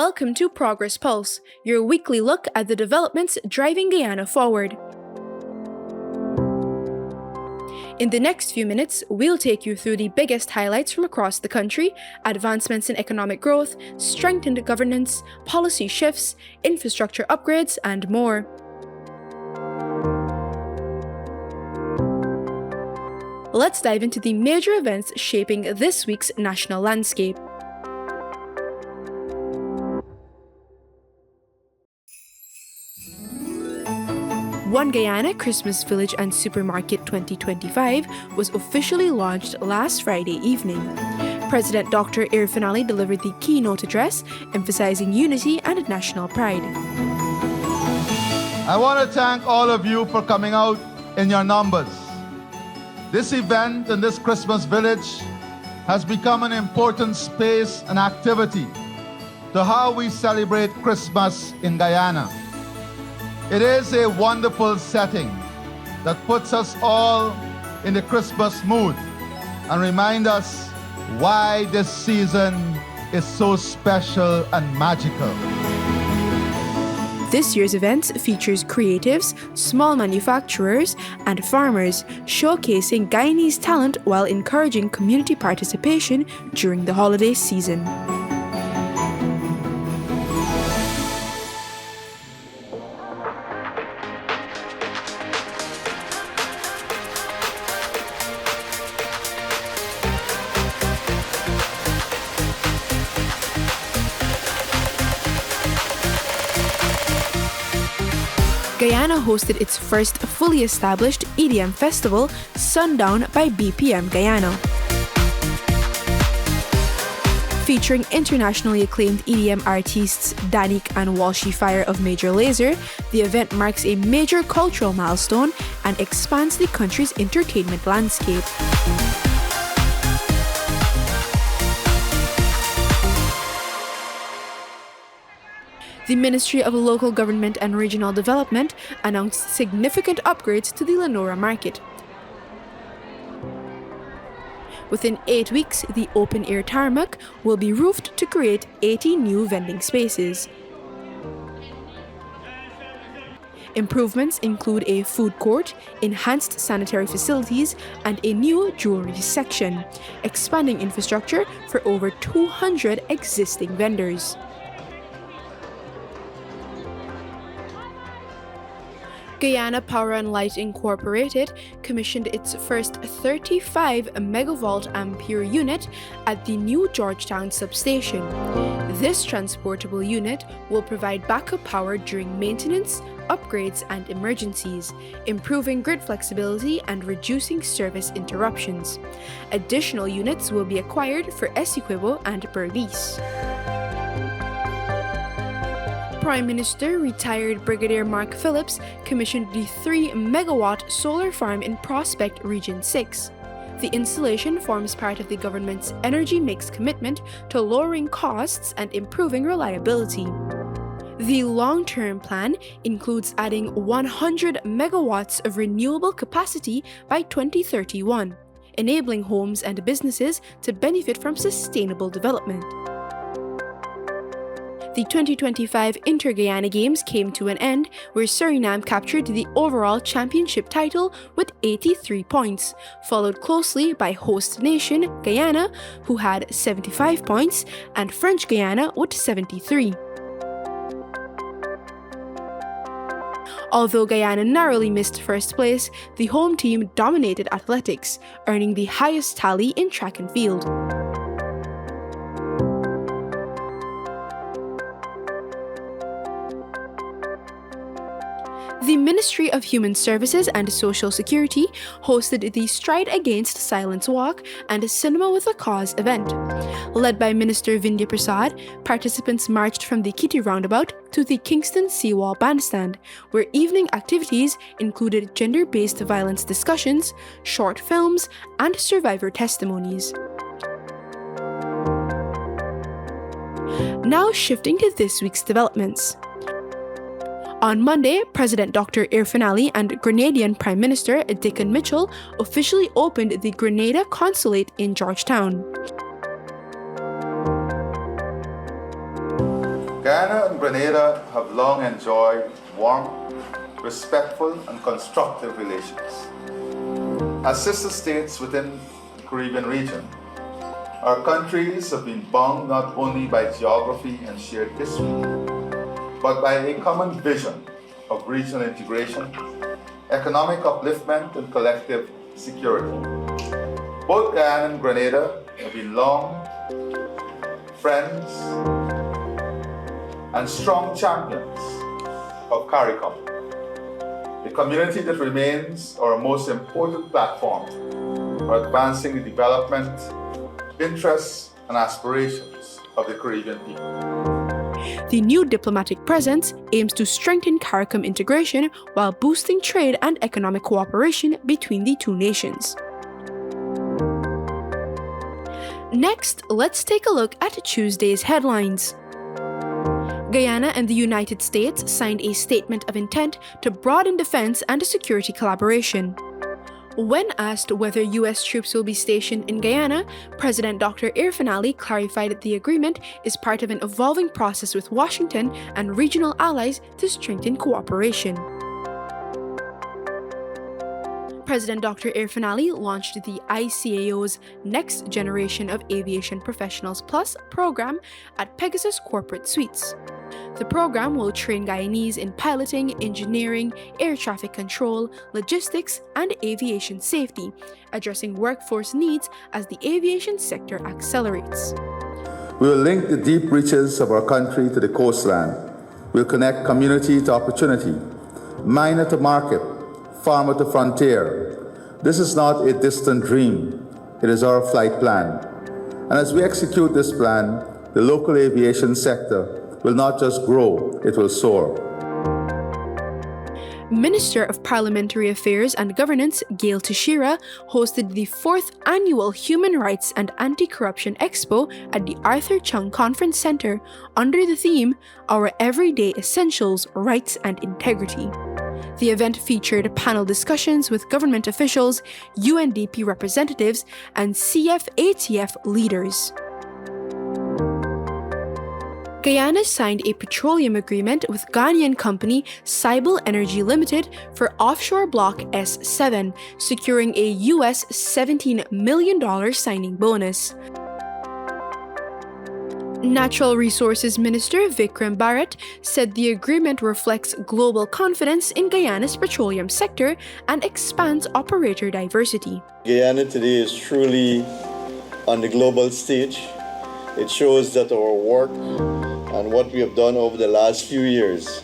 Welcome to Progress Pulse, your weekly look at the developments driving Guyana forward. In the next few minutes, we'll take you through the biggest highlights from across the country, advancements in economic growth, strengthened governance, policy shifts, infrastructure upgrades, and more. Let's dive into the major events shaping this week's national landscape. One Guyana Christmas Village and Supermarket 2025 was officially launched last Friday evening. President Dr. Irfaan delivered the keynote address, emphasizing unity and national pride. I want to thank all of you for coming out in your numbers. This event in this Christmas village has become an important space and activity to how we celebrate Christmas in Guyana. It is a wonderful setting that puts us all in the Christmas mood and reminds us why this season is so special and magical. This year's event features creatives, small manufacturers, and farmers, showcasing Guyanese talent while encouraging community participation during the holiday season. Guyana hosted its first fully established EDM festival, Sundown by BPM Guyana. Featuring internationally acclaimed EDM artists Danik and Walshy Fire of Major Lazer, the event marks a major cultural milestone and expands the country's entertainment landscape. The Ministry of Local Government and Regional Development announced significant upgrades to the Lenora market. Within 8 weeks, the open-air tarmac will be roofed to create 80 new vending spaces. Improvements include a food court, enhanced sanitary facilities, and a new jewelry section, expanding infrastructure for over 200 existing vendors. Guyana Power and Light Incorporated commissioned its first 35 megavolt ampere unit at the new Georgetown substation. This transportable unit will provide backup power during maintenance, upgrades, and emergencies, improving grid flexibility and reducing service interruptions. Additional units will be acquired for Essequibo and Berbice. Prime Minister retired Brigadier Mark Phillips commissioned the 3-megawatt solar farm in Prospect Region 6. The installation forms part of the government's energy mix commitment to lowering costs and improving reliability. The long-term plan includes adding 100 megawatts of renewable capacity by 2031, enabling homes and businesses to benefit from sustainable development. The 2025 Inter-Guyana Games came to an end, where Suriname captured the overall championship title with 83 points, followed closely by host nation Guyana, who had 75 points, and French Guyana with 73. Although Guyana narrowly missed first place, the home team dominated athletics, earning the highest tally in track and field. The Ministry of Human Services and Social Security hosted the Stride Against Silence Walk and Cinema with a Cause event. Led by Minister Vindhya Prasad, participants marched from the Kitty Roundabout to the Kingston Seawall Bandstand, where evening activities included gender-based violence discussions, short films, and survivor testimonies. Now shifting to this week's developments. On Monday, President Dr. Irfaan and Grenadian Prime Minister Dickon Mitchell officially opened the Grenada Consulate in Georgetown. Guyana and Grenada have long enjoyed warm, respectful, and constructive relations. As sister states within the Caribbean region, our countries have been bound not only by geography and shared history, but by a common vision of regional integration, economic upliftment, and collective security. Both Guyana and Grenada have been long friends and strong champions of CARICOM, a community that remains our most important platform for advancing the development, interests, and aspirations of the Caribbean people. The new diplomatic presence aims to strengthen CARICOM integration while boosting trade and economic cooperation between the two nations. Next, let's take a look at Tuesday's headlines. Guyana and the United States signed a statement of intent to broaden defense and security collaboration. When asked whether U.S. troops will be stationed in Guyana, President Dr. Irfaan Ali clarified that the agreement is part of an evolving process with Washington and regional allies to strengthen cooperation. President Dr. Irfaan Ali launched the ICAO's Next Generation of Aviation Professionals Plus program at Pegasus Corporate Suites. The program will train Guyanese in piloting, engineering, air traffic control, logistics, and aviation safety, addressing workforce needs as the aviation sector accelerates. We will link the deep reaches of our country to the coastline. We'll connect community to opportunity, miner to market, farmer to frontier. This is not a distant dream. It is our flight plan. And as we execute this plan, the local aviation sector will not just grow, it will soar. Minister of Parliamentary Affairs and Governance Gail Teixeira hosted the 4th Annual Human Rights and Anti-Corruption Expo at the Arthur Chung Conference Center under the theme, Our Everyday Essentials, Rights and Integrity. The event featured panel discussions with government officials, UNDP representatives, and CFATF leaders. Guyana signed a petroleum agreement with Ghanaian company Cybele Energy Limited for offshore block S7, securing a US $17 million signing bonus. Natural Resources Minister Vikram Bharat said the agreement reflects global confidence in Guyana's petroleum sector and expands operator diversity. Guyana today is truly on the global stage. It shows that our work and what we have done over the last few years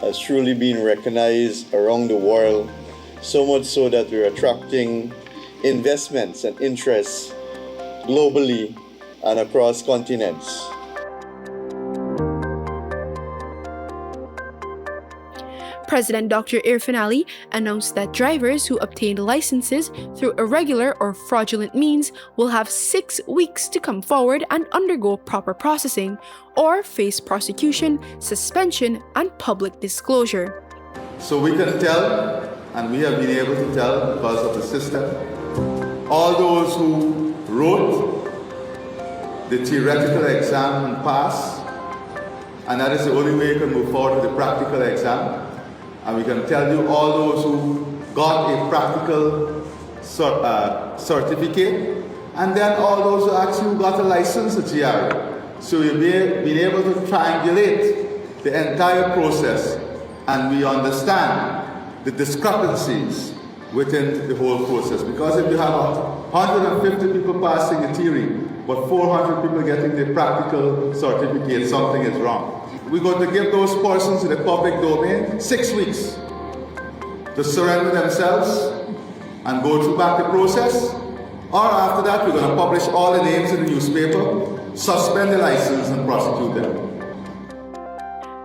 has truly been recognized around the world, so much so that we're attracting investments and interests globally and across continents. President Dr. Irfaan Ali announced that drivers who obtained licenses through irregular or fraudulent means will have 6 weeks to come forward and undergo proper processing, or face prosecution, suspension, and public disclosure. So we can tell, and we have been able to tell because of the system, all those who wrote the theoretical exam and passed, and that is the only way you can move forward with the practical exam. And we can tell you all those who got a practical certificate, and then all those who actually got a license, a GRE. So we've been able to triangulate the entire process, and we understand the discrepancies within the whole process. Because if you have 150 people passing the theory, but 400 people getting the practical certificate, something is wrong. We're going to give those persons in the public domain 6 weeks to surrender themselves and go through back the process. Or after that, we're going to publish all the names in the newspaper, suspend the license, and prosecute them.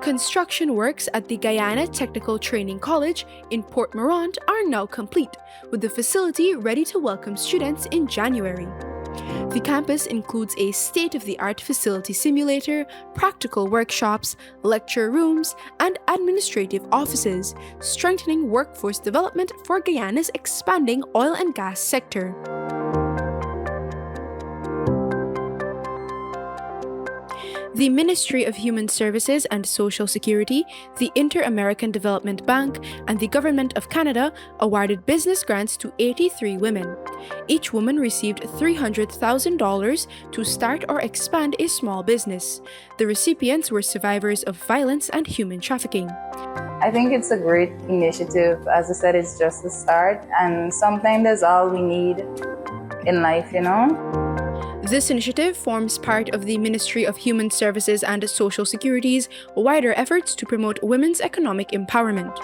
Construction works at the Guyana Technical Training College in Port Morant are now complete, with the facility ready to welcome students in January. The campus includes a state-of-the-art facility simulator, practical workshops, lecture rooms, and administrative offices, strengthening workforce development for Guyana's expanding oil and gas sector. The Ministry of Human Services and Social Security, the Inter-American Development Bank, and the Government of Canada awarded business grants to 83 women. Each woman received $300,000 to start or expand a small business. The recipients were survivors of violence and human trafficking. I think it's a great initiative. As I said, it's just the start, and sometimes that's all we need in life, you know? This initiative forms part of the Ministry of Human Services and Social Security's wider efforts to promote women's economic empowerment.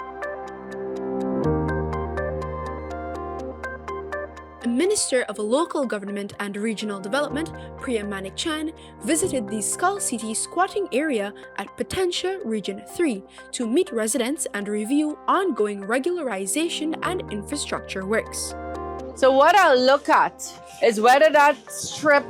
Minister of Local Government and Regional Development, Priya Manik Chan, visited the Skull City squatting area at Potentia Region 3 to meet residents and review ongoing regularization and infrastructure works. So what I'll look at is whether that strip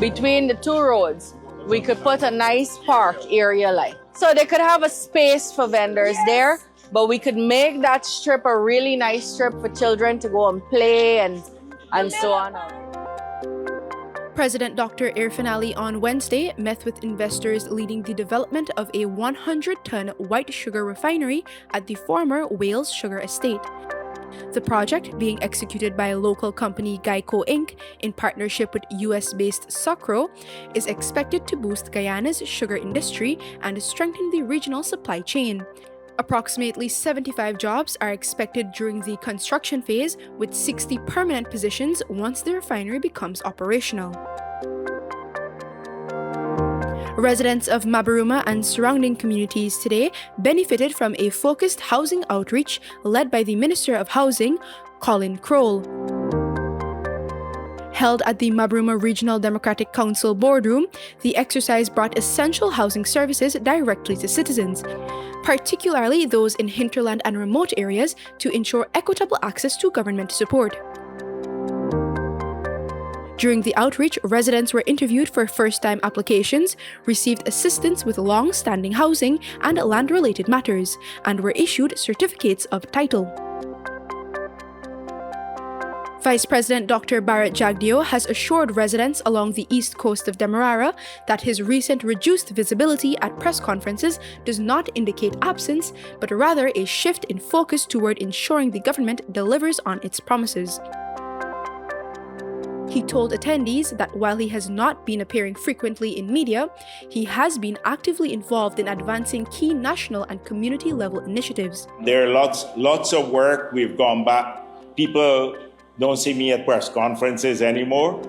between the two roads, we could put a nice park area like. So they could have a space for vendors there, but we could make that strip a really nice strip for children to go and play and so on. President Dr. Irfan Ali on Wednesday met with investors leading the development of a 100-ton white sugar refinery at the former Wales Sugar Estate. The project, being executed by local company Guyana Inc. in partnership with US-based Sucro, is expected to boost Guyana's sugar industry and strengthen the regional supply chain. Approximately 75 jobs are expected during the construction phase, with 60 permanent positions once the refinery becomes operational. Residents of Mabaruma and surrounding communities today benefited from a focused housing outreach led by the Minister of Housing, Colin Crowell. Held at the Mabaruma Regional Democratic Council boardroom, the exercise brought essential housing services directly to citizens, particularly those in hinterland and remote areas, to ensure equitable access to government support. During the outreach, residents were interviewed for first-time applications, received assistance with long-standing housing and land-related matters, and were issued certificates of title. Vice President Dr. Bharat Jagdeo has assured residents along the east coast of Demerara that his recent reduced visibility at press conferences does not indicate absence, but rather a shift in focus toward ensuring the government delivers on its promises. He told attendees that while he has not been appearing frequently in media, he has been actively involved in advancing key national and community-level initiatives. There are lots of work. We've gone back. People don't see me at press conferences anymore.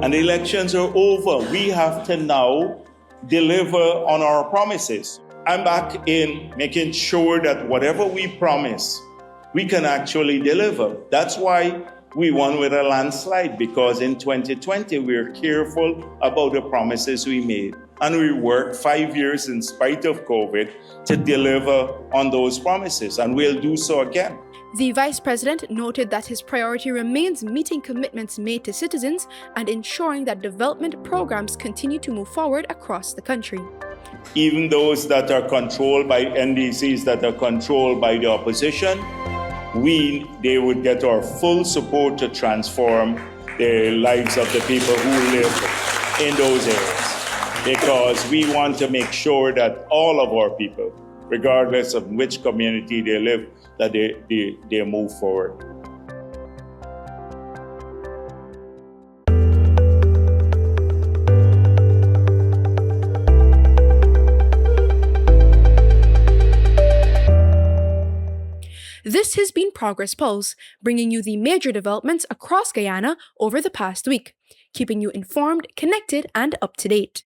And the elections are over. We have to now deliver on our promises. I'm back in making sure that whatever we promise, we can actually deliver. That's why we won with a landslide, because in 2020, we were careful about the promises we made. And we worked 5 years in spite of COVID to deliver on those promises, and we'll do so again. The Vice President noted that his priority remains meeting commitments made to citizens and ensuring that development programs continue to move forward across the country. Even those that are controlled by NDCs that are controlled by the opposition, they would get our full support to transform the lives of the people who live in those areas. Because we want to make sure that all of our people, regardless of which community they live, that they move forward. This has been Progress Pulse, bringing you the major developments across Guyana over the past week, keeping you informed, connected, and up to date.